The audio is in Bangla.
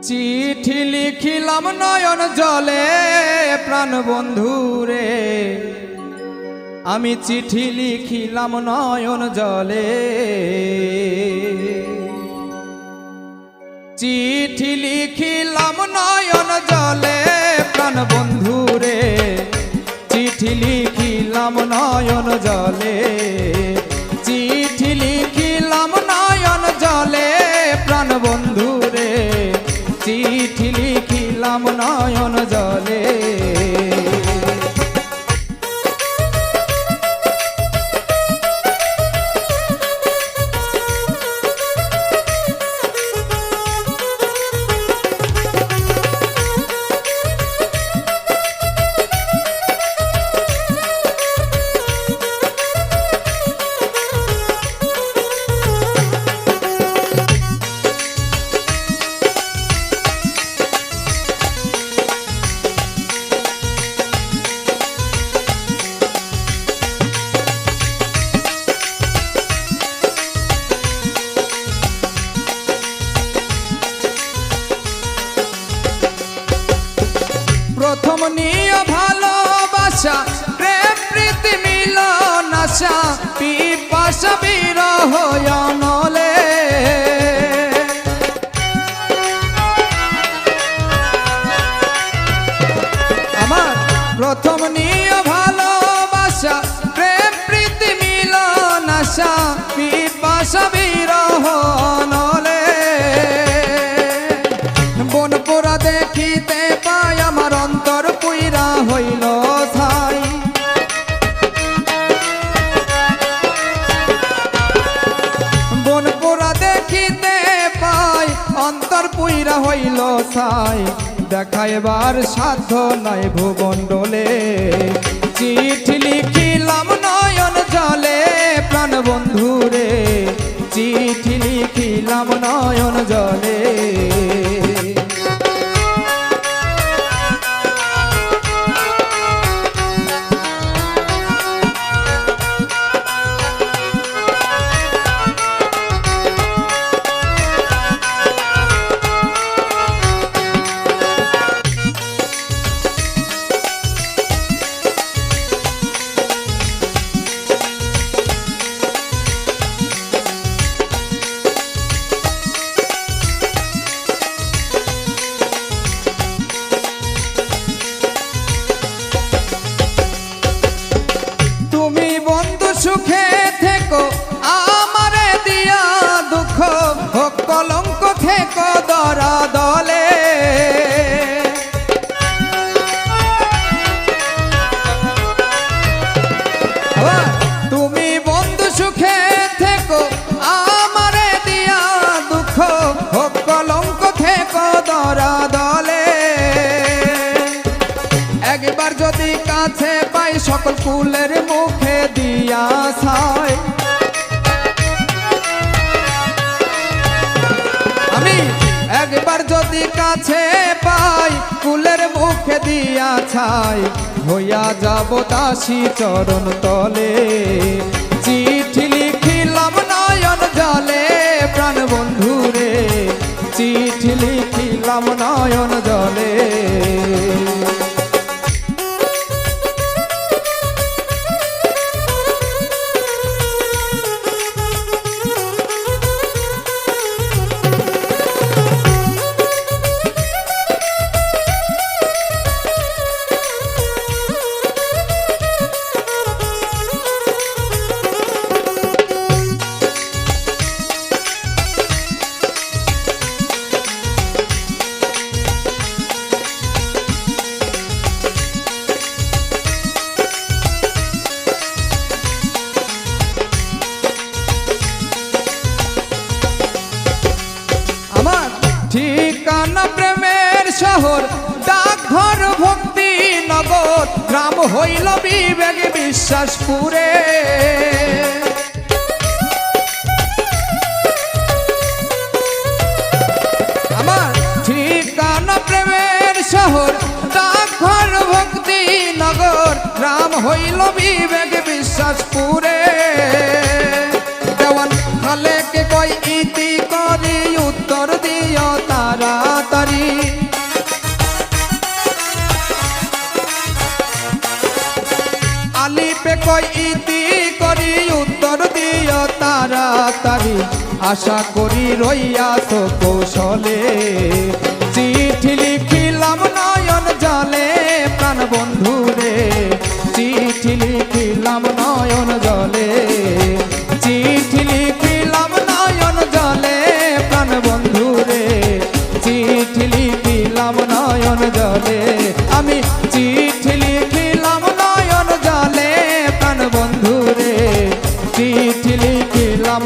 চিঠি লিখিলাম নয়ন জলে প্রাণ বন্ধুরে, আমি চিঠি লিখিলাম নয়ন জলে। চিঠি লিখিলাম নয়ন জলে প্রাণ বন্ধুরে, চিঠি লিখিলাম নয়ন জলে। চিঠি লিখিলাম নয়ন জলে প্রাণ বন্ধুরে, চিঠি লিখিলাম নয়ন জলে। প্রথম নিয়ে ভালোবাসা, প্রেম প্রীতি মিলন আশা, পিপাসা বিরহ অনলে। আমার প্রথম নিয়ে ভালোবাসা, প্রেম প্রীতি মিলন আশা, পিপাসা বিরহ অনলে। বন পোড়া দেখিতে পাই আমার অন্তর পুইরা হইল ছাই। বন পোড়া দেখিতে পাই অন্তর পুইরা হইল ছাই। দেখাইবার সাধ্য নাই ভুবন্ডলে, চিঠি লিখিলাম নয়ন জলে প্রাণ বন্ধুরে, চিঠি লিখিলাম নয়ন জলে। সুখে থেকো আমারে দিয়া দুঃখ, হোক কলঙ্ক থেকো দরা দলে। তুমি বন্ধু সুখে থেকো আমারে দিয়া দুঃখ, হোক কলঙ্ক থেকো দরা দলে। একবার যদি কাছে পাই সকল ফুলের মুখে দিয়া ছাই। আমি একবার যদি কাছে পাই ফুলের মুখে দিয়া ছাই, হইয়া যাব দাসী চরণ তলে। চিঠি লিখিলাম নয়ন জলে প্রাণ বন্ধুরে, চিঠি লিখিলাম নয়ন জলে। ঠিকানা প্রেমের শহর, ডাকঘর ভক্তি নগর, গ্রাম হইল বিবেক বিশ্বাসপুরে। আমার ঠিকানা প্রেমের শহর, ডাকঘর ভক্তি নগর, গ্রাম হইল বিবেক বিশ্বাসপুরে। দেওয়ান খালেকে কই ইতি করি উত্তর দিও তাড়াতাড়ি। কই ইতি করি উত্তর দিও তাড়াতাড়ি আশা করি রইয়াছ কৌশলে চিঠি লিখিলাম নয়ন জলে প্রাণ বন্ধু রে চিঠি লিখিলাম নয়ন জলে চিঠি লিখিলাম নয়ন জলে প্রাণ বন্ধু রে চিঠি লিখিলাম নয়ন জলে আমি চিঠি লিখিলাম নয়ন জলে প্রাণ বন্ধু রে চিঠি লিখিলাম